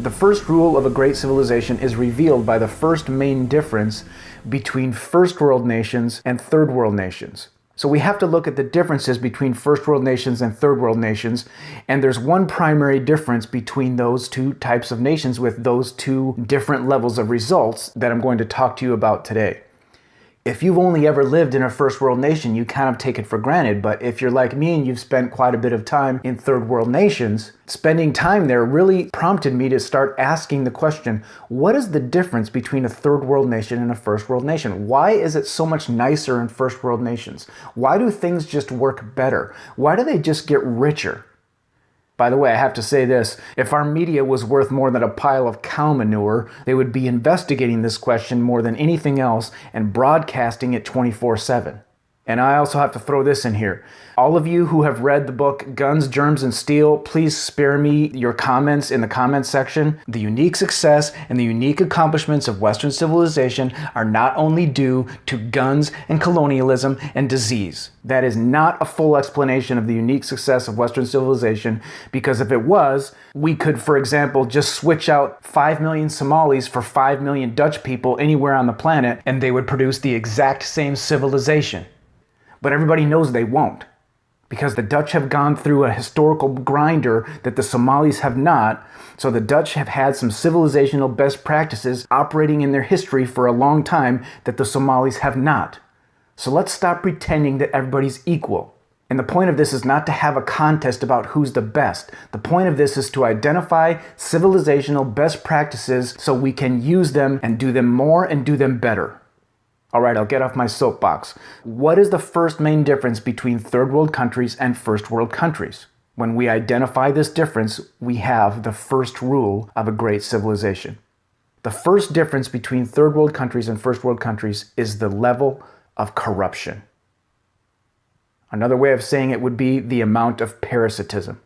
The first rule of a great civilization is revealed by the first main difference between first world nations and third world nations. So we have to look at the differences between first world nations and third world nations, and there's one primary difference between those two types of nations with those two different levels of results that I'm going to talk to you about today. If you've only ever lived in a first world nation, you kind of take it for granted, but if you're like me and you've spent quite a bit of time in third world nations, spending time there really prompted me to start asking the question, what is the difference between a third world nation and a first world nation? Why is it so much nicer in first world nations? Why do things just work better? Why do they just get richer? By the way, I have to say this, if our media was worth more than a pile of cow manure, they would be investigating this question more than anything else and broadcasting it 24/7. And I also have to throw this in here. All of you who have read the book Guns, Germs, and Steel, please spare me your comments in the comments section. The unique success and the unique accomplishments of Western civilization are not only due to guns and colonialism and disease. That is not a full explanation of the unique success of Western civilization, because if it was, we could, for example, just switch out 5 million Somalis for 5 million Dutch people anywhere on the planet, and they would produce the exact same civilization. But everybody knows they won't, because the Dutch have gone through a historical grinder that the Somalis have not, so the Dutch have had some civilizational best practices operating in their history for a long time that the Somalis have not. So let's stop pretending that everybody's equal. And the point of this is not to have a contest about who's the best. The point of this is to identify civilizational best practices so we can use them and do them more and do them better. All right, I'll get off my soapbox. What is the first main difference between third world countries and first world countries? When we identify this difference, we have the first rule of a great civilization. The first difference between third world countries and first world countries is the level of corruption. Another way of saying it would be the amount of parasitism.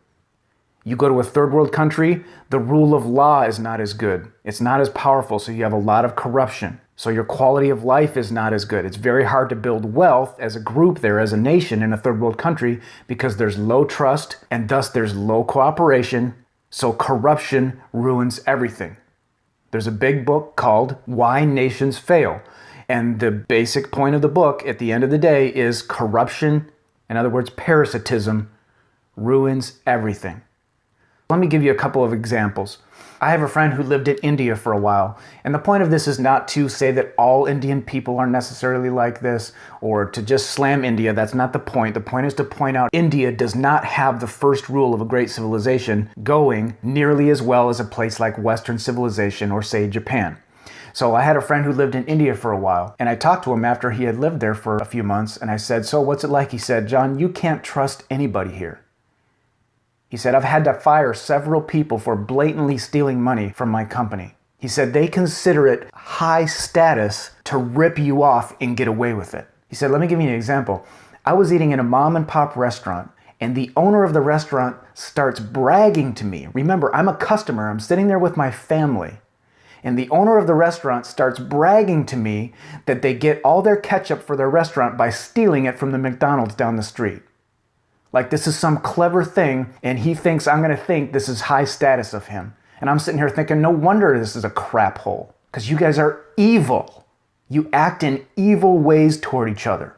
You go to a third world country, the rule of law is not as good. It's not as powerful, so you have a lot of corruption. So your quality of life is not as good. It's very hard to build wealth as a group there, as a nation in a third world country, because there's low trust and thus there's low cooperation. So corruption ruins everything. There's a big book called Why Nations Fail. And the basic point of the book at the end of the day is corruption, in other words, parasitism, ruins everything. Let me give you a couple of examples. I have a friend who lived in India for a while, and the point of this is not to say that all Indian people are necessarily like this, or to just slam India. That's not the point. The point is to point out India does not have the first rule of a great civilization going nearly as well as a place like Western civilization or, say, Japan. So I had a friend who lived in India for a while, and I talked to him after he had lived there for a few months, and I said, "So what's it like?" He said, "John, you can't trust anybody here." He said, "I've had to fire several people for blatantly stealing money from my company." He said, "They consider it high status to rip you off and get away with it." He said, "Let me give you an example. I was eating in a mom and pop restaurant, and the owner of the restaurant starts bragging to me. Remember, I'm a customer. I'm sitting there with my family. And the owner of the restaurant starts bragging to me that they get all their ketchup for their restaurant by stealing it from the McDonald's down the street. Like this is some clever thing, and he thinks I'm going to think this is high status of him. And I'm sitting here thinking, no wonder this is a crap hole, because you guys are evil. You act in evil ways toward each other.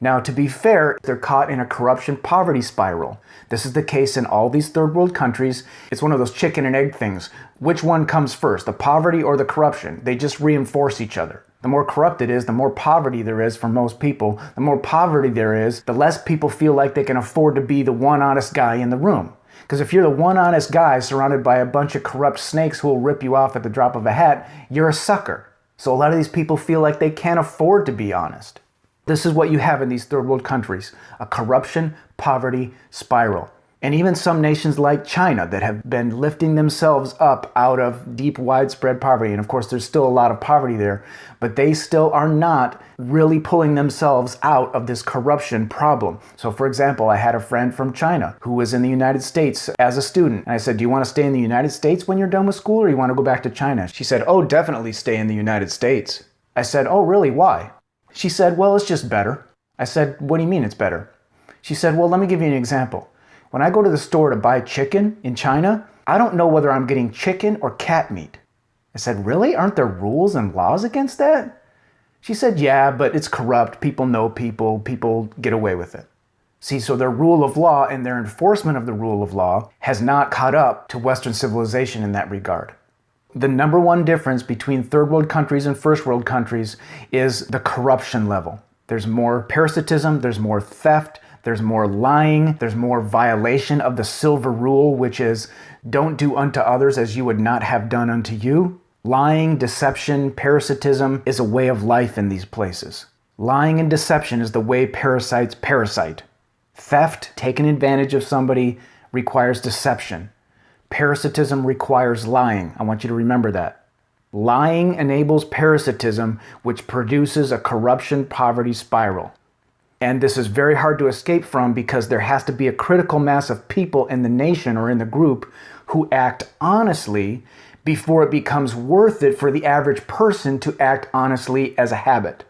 Now, to be fair, they're caught in a corruption poverty spiral. This is the case in all these third world countries. It's one of those chicken and egg things. Which one comes first, the poverty or the corruption? They just reinforce each other. The more corrupt it is, the more poverty there is for most people. The more poverty there is, the less people feel like they can afford to be the one honest guy in the room. Because if you're the one honest guy surrounded by a bunch of corrupt snakes who will rip you off at the drop of a hat, you're a sucker. So a lot of these people feel like they can't afford to be honest. This is what you have in these third world countries, a corruption, poverty spiral. And even some nations like China that have been lifting themselves up out of deep, widespread poverty. And of course, there's still a lot of poverty there, but they still are not really pulling themselves out of this corruption problem. So for example, I had a friend from China who was in the United States as a student. And I said, "Do you want to stay in the United States when you're done with school, or you want to go back to China?" She said, "Oh, definitely stay in the United States." I said, "Oh, really? Why?" She said, "Well, it's just better." I said, "What do you mean it's better?" She said, "Well, let me give you an example. When I go to the store to buy chicken in China, I don't know whether I'm getting chicken or cat meat. I said, really? Aren't there rules and laws against that? She said, yeah, but it's corrupt. People know people. People get away with it. See, so their rule of law and their enforcement of the rule of law has not caught up to Western civilization in that regard. The number one difference between third world countries and first world countries is the corruption level. There's more parasitism, there's more theft, there's more lying, there's more violation of the silver rule, which is don't do unto others as you would not have done unto you. Lying, deception, parasitism is a way of life in these places. Lying and deception is the way parasites parasite. Theft, taking advantage of somebody, requires deception. Parasitism requires lying. I want you to remember that. Lying enables parasitism, which produces a corruption poverty spiral. And this is very hard to escape from because there has to be a critical mass of people in the nation or in the group who act honestly before it becomes worth it for the average person to act honestly as a habit.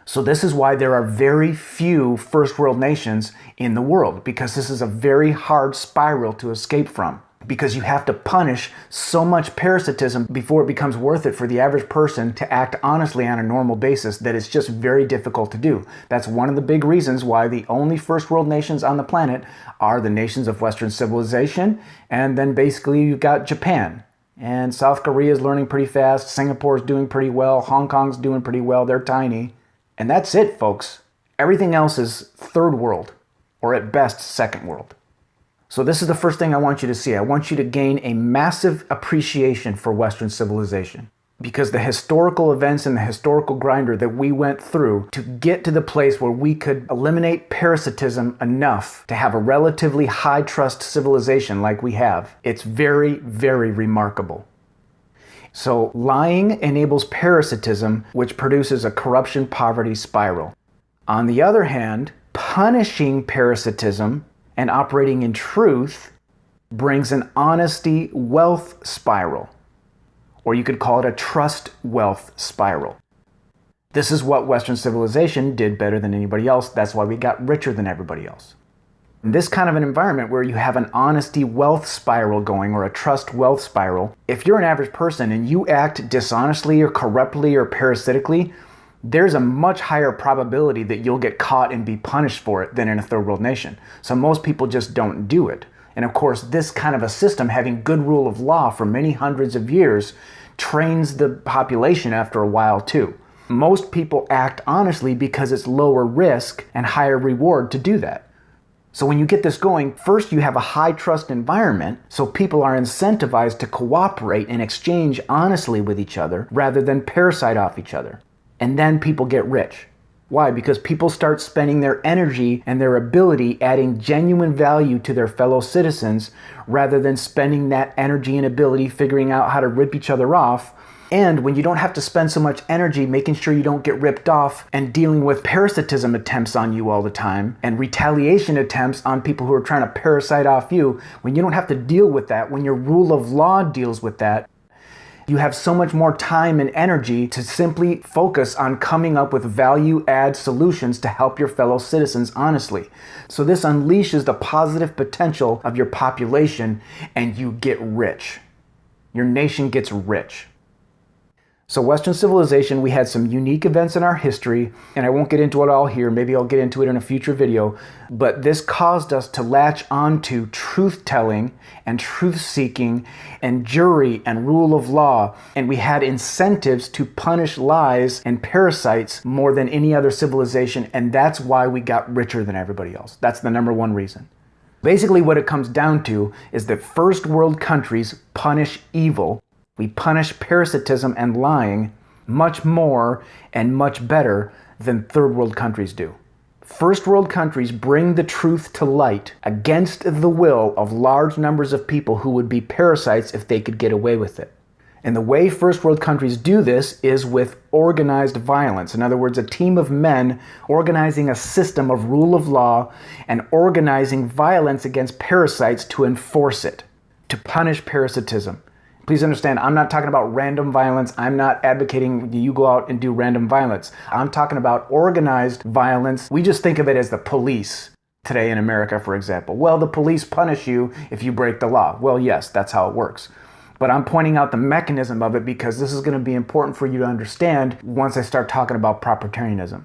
So this is why there are very few first world nations in the world, because this is a very hard spiral to escape from. Because you have to punish so much parasitism before it becomes worth it for the average person to act honestly on a normal basis that it's just very difficult to do. That's one of the big reasons why the only first world nations on the planet are the nations of Western civilization, and then basically you've got Japan. And South Korea is learning pretty fast, Singapore's doing pretty well, Hong Kong's doing pretty well, they're tiny. And that's it, folks. Everything else is third world, or at best second world. So this is the first thing I want you to see. I want you to gain a massive appreciation for Western civilization, because the historical events and the historical grinder that we went through to get to the place where we could eliminate parasitism enough to have a relatively high trust civilization like we have, it's very, very remarkable. So lying enables parasitism, which produces a corruption poverty spiral. On the other hand, punishing parasitism and operating in truth brings an honesty wealth spiral, or you could call it a trust wealth spiral. This is what Western civilization did better than anybody else. That's why we got richer than everybody else. In this kind of an environment where you have an honesty wealth spiral going, or a trust wealth spiral, if you're an average person and you act dishonestly or corruptly or parasitically, there's a much higher probability that you'll get caught and be punished for it than in a third world nation. So most people just don't do it. And of course, this kind of a system, having good rule of law for many hundreds of years, trains the population after a while too. Most people act honestly because it's lower risk and higher reward to do that. So when you get this going, first you have a high trust environment, so people are incentivized to cooperate and exchange honestly with each other rather than parasite off each other. And then people get rich. Why? Because people start spending their energy and their ability adding genuine value to their fellow citizens rather than spending that energy and ability figuring out how to rip each other off. And when you don't have to spend so much energy making sure you don't get ripped off and dealing with parasitism attempts on you all the time and retaliation attempts on people who are trying to parasite off you, when you don't have to deal with that, when your rule of law deals with that, you have so much more time and energy to simply focus on coming up with value-add solutions to help your fellow citizens honestly. So this unleashes the positive potential of your population and you get rich. Your nation gets rich. So Western civilization, we had some unique events in our history, and I won't get into it all here, maybe I'll get into it in a future video, but this caused us to latch on to truth-telling and truth-seeking and jury and rule of law, and we had incentives to punish lies and parasites more than any other civilization, and that's why we got richer than everybody else. That's the number one reason. Basically what it comes down to is that first world countries punish evil. We punish parasitism and lying much more and much better than third world countries do. First world countries bring the truth to light against the will of large numbers of people who would be parasites if they could get away with it. And the way first world countries do this is with organized violence. In other words, a team of men organizing a system of rule of law and organizing violence against parasites to enforce it, to punish parasitism. Please understand, I'm not talking about random violence. I'm not advocating you go out and do random violence. I'm talking about organized violence. We just think of it as the police. today in America, for example. Well, the police punish you if you break the law. Well, yes, that's how it works. But I'm pointing out the mechanism of it because this is going to be important for you to understand once I start talking about propertarianism.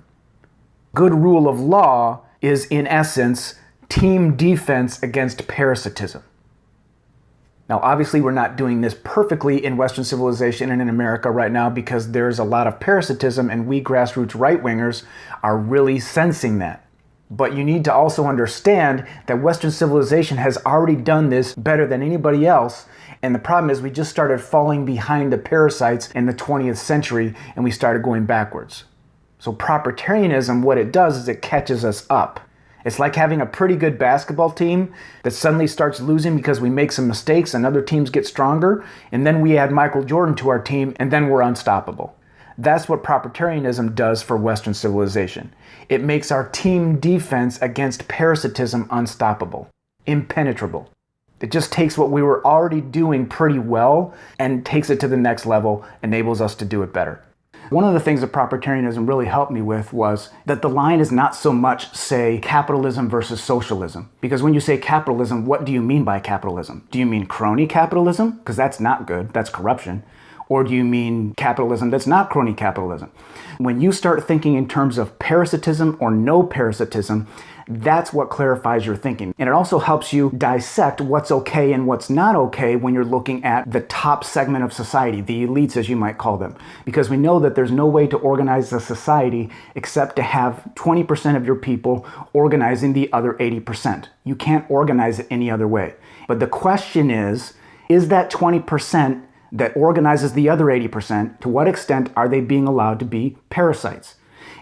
Good rule of law is, in essence, team defense against parasitism. Now, obviously, we're not doing this perfectly in Western civilization and in America right now because there's a lot of parasitism, and we grassroots right-wingers are really sensing that. But you need to also understand that Western civilization has already done this better than anybody else. And the problem is we just started falling behind the parasites in the 20th century and we started going backwards. So propertarianism, what it does is it catches us up. It's like having a pretty good basketball team that suddenly starts losing because we make some mistakes and other teams get stronger. And then we add Michael Jordan to our team and then we're unstoppable. That's what propertarianism does for Western civilization. It makes our team defense against parasitism unstoppable, impenetrable. It just takes what we were already doing pretty well and takes it to the next level, enables us to do it better. One of the things that propertarianism really helped me with was that the line is not so much, say, capitalism versus socialism. Because when you say capitalism, what do you mean by capitalism? Do you mean crony capitalism? Because that's not good, that's corruption. Or do you mean capitalism that's not crony capitalism? When you start thinking in terms of parasitism or no parasitism, that's what clarifies your thinking. And it also helps you dissect what's okay and what's not okay when you're looking at the top segment of society, the elites as you might call them. Because we know that there's no way to organize a society except to have 20% of your people organizing the other 80%. You can't organize it any other way. But the question is that 20% that organizes the other 80%, to what extent are they being allowed to be parasites?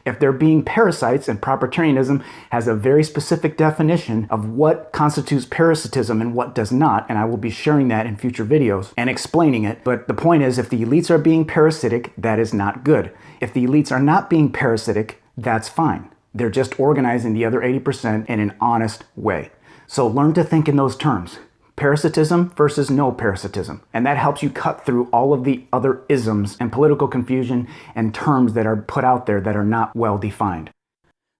If they're being parasites, and propertarianism has a very specific definition of what constitutes parasitism and what does not, and I will be sharing that in future videos and explaining it. But the point is, if the elites are being parasitic, that is not good. If the elites are not being parasitic, that's fine. They're just organizing the other 80% in an honest way. So learn to think in those terms. Parasitism versus no parasitism. And that helps you cut through all of the other isms and political confusion and terms that are put out there that are not well defined.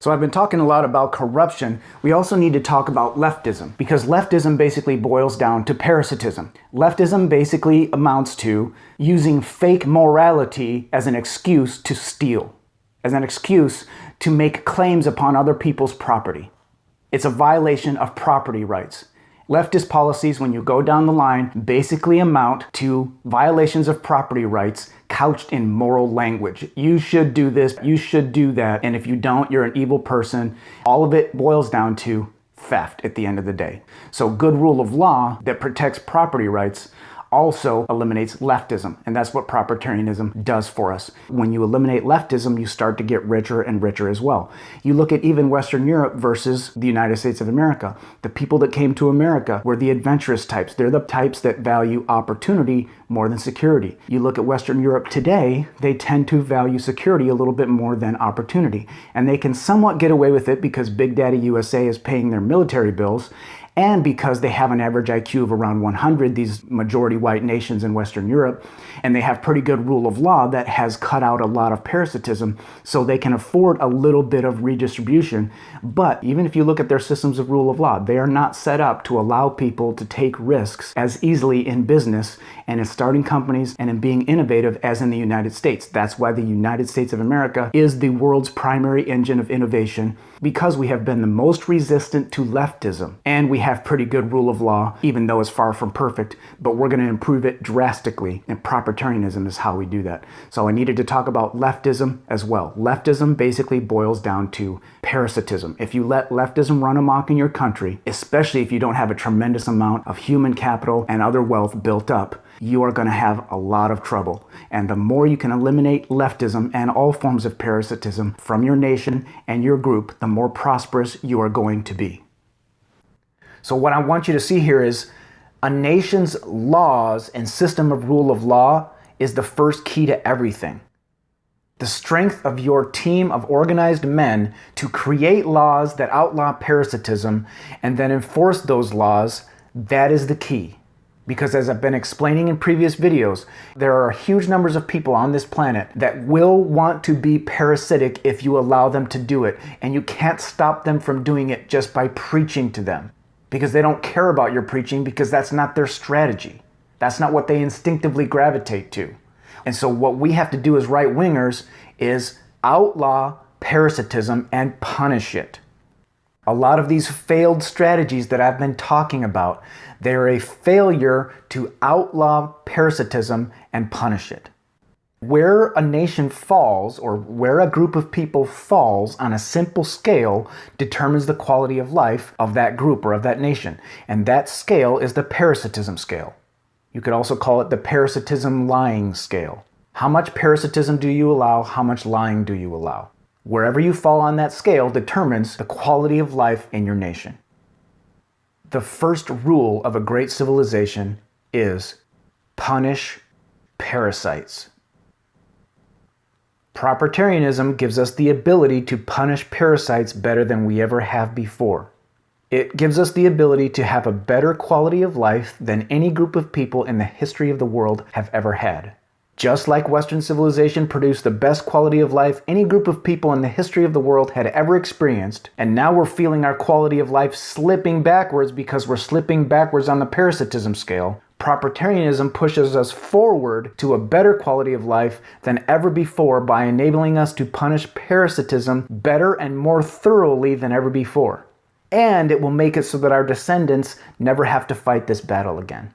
So I've been talking a lot about corruption. We also need to talk about leftism, because leftism basically boils down to parasitism. Leftism basically amounts to using fake morality as an excuse to steal, as an excuse to make claims upon other people's property. It's a violation of property rights. Leftist policies, when you go down the line, basically amount to violations of property rights couched in moral language. You should do this, you should do that, and if you don't, you're an evil person. All of it boils down to theft at the end of the day. So good rule of law that protects property rights also eliminates leftism, and that's what propertarianism does for us. When you eliminate leftism, you start to get richer and richer as well. You look at even Western Europe versus the United States of America. The people that came to America were the adventurous types. They're the types that value opportunity more than security. You look at Western Europe today, they tend to value security a little bit more than opportunity. And they can somewhat get away with it because Big Daddy USA is paying their military bills, and because they have an average IQ of around 100, these majority white nations in Western Europe, and they have pretty good rule of law that has cut out a lot of parasitism, so they can afford a little bit of redistribution. But even if you look at their systems of rule of law, they are not set up to allow people to take risks as easily in business and in starting companies and in being innovative as in the United States. That's why the United States of America is the world's primary engine of innovation, because we have been the most resistant to leftism, and we have pretty good rule of law, even though it's far from perfect, but we're going to improve it drastically, and propertarianism is how we do that. So I needed to talk about leftism as well. Leftism basically boils down to parasitism. If you let leftism run amok in your country, especially if you don't have a tremendous amount of human capital and other wealth built up, you are going to have a lot of trouble. And the more you can eliminate leftism and all forms of parasitism from your nation and your group, the more prosperous you are going to be. So what I want you to see here is a nation's laws and system of rule of law is the first key to everything. The strength of your team of organized men to create laws that outlaw parasitism and then enforce those laws, that is the key. Because as I've been explaining in previous videos, there are huge numbers of people on this planet that will want to be parasitic if you allow them to do it. And you can't stop them from doing it just by preaching to them. Because they don't care about your preaching, because that's not their strategy. That's not what they instinctively gravitate to. And so what we have to do as right-wingers is outlaw parasitism and punish it. A lot of these failed strategies that I've been talking about, they're a failure to outlaw parasitism and punish it. Where a nation falls, or where a group of people falls on a simple scale, determines the quality of life of that group or of that nation. And that scale is the parasitism scale. You could also call it the parasitism lying scale. How much parasitism do you allow? How much lying do you allow? Wherever you fall on that scale determines the quality of life in your nation. The first rule of a great civilization is punish parasites. Propertarianism gives us the ability to punish parasites better than we ever have before. It gives us the ability to have a better quality of life than any group of people in the history of the world have ever had. Just like Western civilization produced the best quality of life any group of people in the history of the world had ever experienced, and now we're feeling our quality of life slipping backwards because we're slipping backwards on the parasitism scale, propertarianism pushes us forward to a better quality of life than ever before by enabling us to punish parasitism better and more thoroughly than ever before. And it will make it so that our descendants never have to fight this battle again.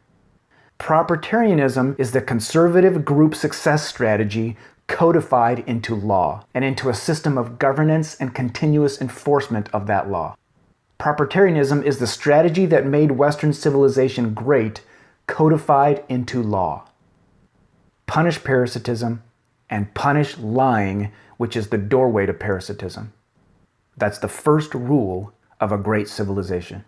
Propertarianism is the conservative group success strategy codified into law and into a system of governance and continuous enforcement of that law. Propertarianism is the strategy that made Western civilization great, codified into law. Punish parasitism and punish lying, which is the doorway to parasitism. That's the first rule of a great civilization.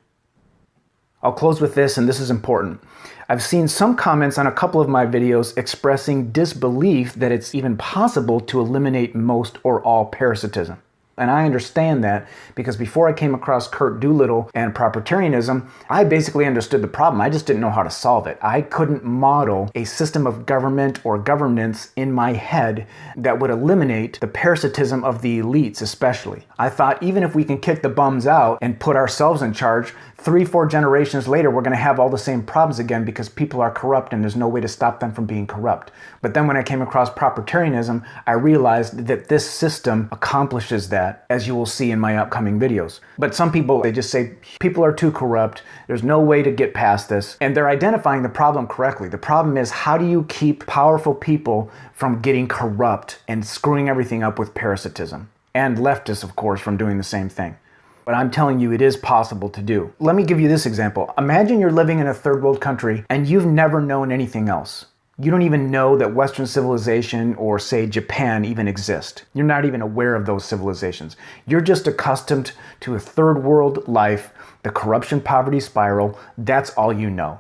I'll close with this, and this is important. I've seen some comments on a couple of my videos expressing disbelief that it's even possible to eliminate most or all parasitism. And I understand that because before I came across Curt Doolittle and propertarianism, I basically understood the problem. I just didn't know how to solve it. I couldn't model a system of government or governance in my head that would eliminate the parasitism of the elites especially. I thought even if we can kick the bums out and put ourselves in charge, 3-4 generations later, we're going to have all the same problems again because people are corrupt and there's no way to stop them from being corrupt. But then when I came across propertarianism, I realized that this system accomplishes that, as you will see in my upcoming videos. But some people, they just say, people are too corrupt, there's no way to get past this. And they're identifying the problem correctly. The problem is, how do you keep powerful people from getting corrupt and screwing everything up with parasitism? And leftists, of course, from doing the same thing. But I'm telling you, it is possible to do. Let me give you this example. Imagine you're living in a third world country and you've never known anything else. You don't even know that Western civilization or, say, Japan even exist. You're not even aware of those civilizations. You're just accustomed to a third world life, the corruption poverty spiral. That's all you know.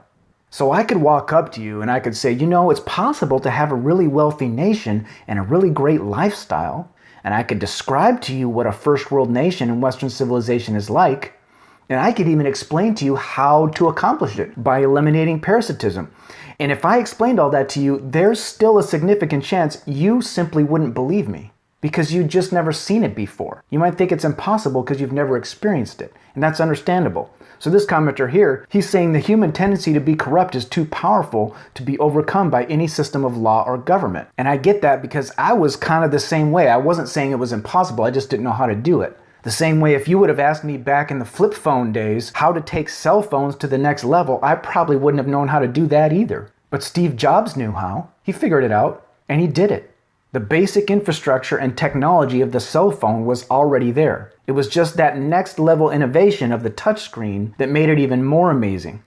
So I could walk up to you and I could say, you know, it's possible to have a really wealthy nation and a really great lifestyle. And I could describe to you what a first world nation in Western civilization is like. And I could even explain to you how to accomplish it by eliminating parasitism. And if I explained all that to you, there's still a significant chance you simply wouldn't believe me because you've just never seen it before. You might think it's impossible because you've never experienced it. And that's understandable. So this commenter here, he's saying the human tendency to be corrupt is too powerful to be overcome by any system of law or government. And I get that because I was kind of the same way. I wasn't saying it was impossible, I just didn't know how to do it. The same way if you would have asked me back in the flip phone days how to take cell phones to the next level, I probably wouldn't have known how to do that either. But Steve Jobs knew how. He figured it out, and he did it. The basic infrastructure and technology of the cell phone was already there. It was just that next level innovation of the touchscreen that made it even more amazing.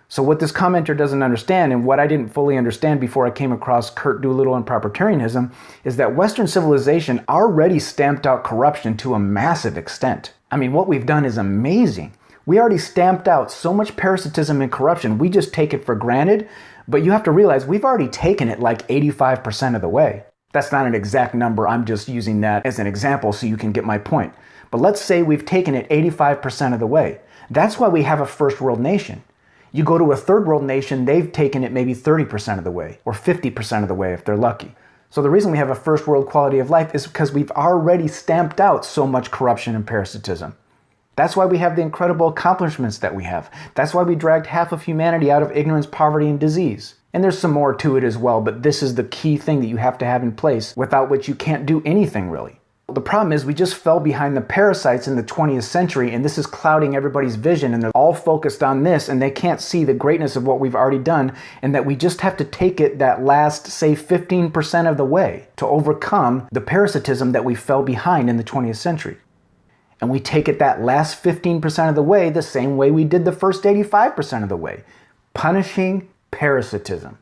So what this commenter doesn't understand, and what I didn't fully understand before I came across Curt Doolittle and propertarianism, is that Western civilization already stamped out corruption to a massive extent. I mean, what we've done is amazing. We already stamped out so much parasitism and corruption, we just take it for granted, but you have to realize we've already taken it like 85% of the way. That's not an exact number, I'm just using that as an example so you can get my point. But let's say we've taken it 85% of the way. That's why we have a first world nation. You go to a third world nation, they've taken it maybe 30% of the way, or 50% of the way if they're lucky. So the reason we have a first world quality of life is because we've already stamped out so much corruption and parasitism. That's why we have the incredible accomplishments that we have. That's why we dragged half of humanity out of ignorance, poverty, and disease. And there's some more to it as well, but this is the key thing that you have to have in place, without which you can't do anything really. The problem is we just fell behind the parasites in the 20th century, and this is clouding everybody's vision, and they're all focused on this, and they can't see the greatness of what we've already done, and that we just have to take it that last, say, 15% of the way to overcome the parasitism that we fell behind in the 20th century. And we take it that last 15% of the way the same way we did the first 85% of the way, punishing parasitism.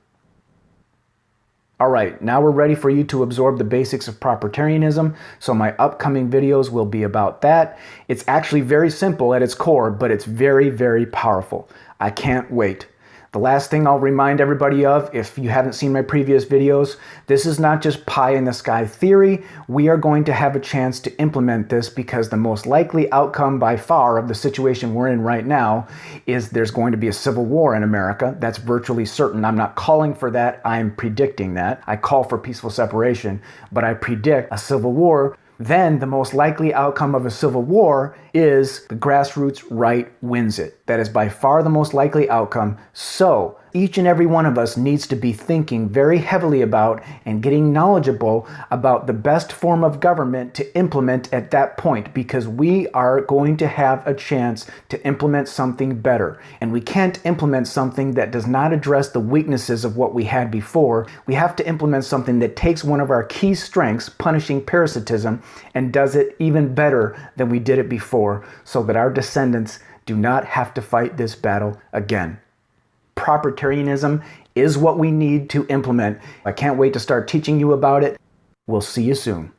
All right, now we're ready for you to absorb the basics of propertarianism, so my upcoming videos will be about that. It's actually very simple at its core, but it's very, very powerful. I can't wait. The last thing I'll remind everybody of, if you haven't seen my previous videos, this is not just pie in the sky theory. We are going to have a chance to implement this, because the most likely outcome by far of the situation we're in right now is there's going to be a civil war in America. That's virtually certain. I'm not calling for that. I'm predicting that. I call for peaceful separation, but I predict a civil war. Then the most likely outcome of a civil war is the grassroots right wins it. That is by far the most likely outcome. So each and every one of us needs to be thinking very heavily about and getting knowledgeable about the best form of government to implement at that point, because we are going to have a chance to implement something better. And we can't implement something that does not address the weaknesses of what we had before. We have to implement something that takes one of our key strengths, punishing parasitism, and does it even better than we did it before, so that our descendants do not have to fight this battle again. Propertarianism is what we need to implement. I can't wait to start teaching you about it. We'll see you soon.